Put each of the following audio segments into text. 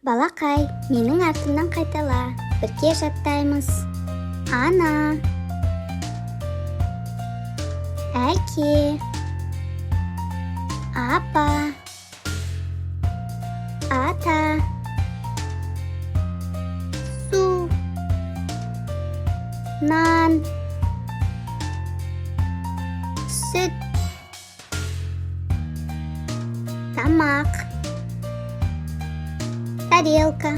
Балақай, менің артымнан қайтала. Бірге жаттаймыз. Ана, әке, апа, ата, су, нан, сүт, тамақ, тарелка,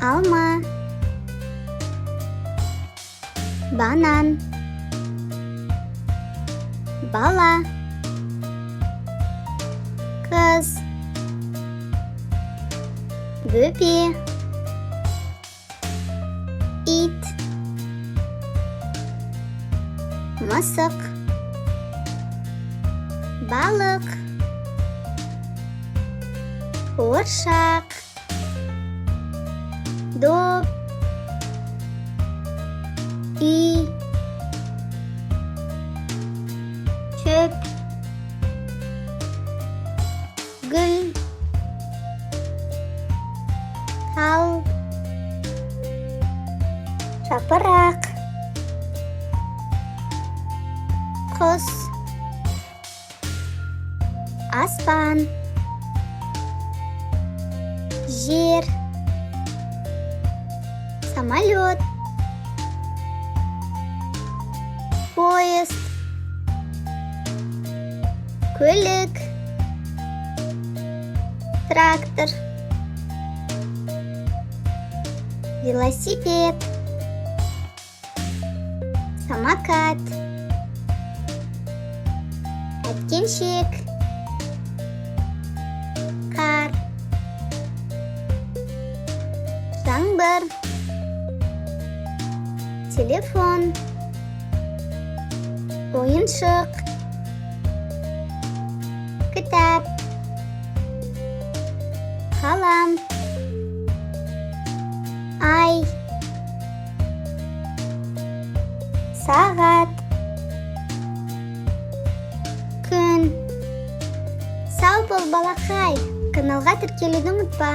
алма, банан, бала, қыз, бөпе, ит, мысық, балық, қуыршақ, доп, үй, шөп, гүл, тал, жапырақ, құс, аспан, жер, самолет, поезд, көлік, трактор, велосипед, самокат, әткеншек, қар, жаңбыр, телефон, ойыншық, кітап, қалам, ай, сағат, күн. Сау бол, балақай. Каналға тіркелуді ұмытпа.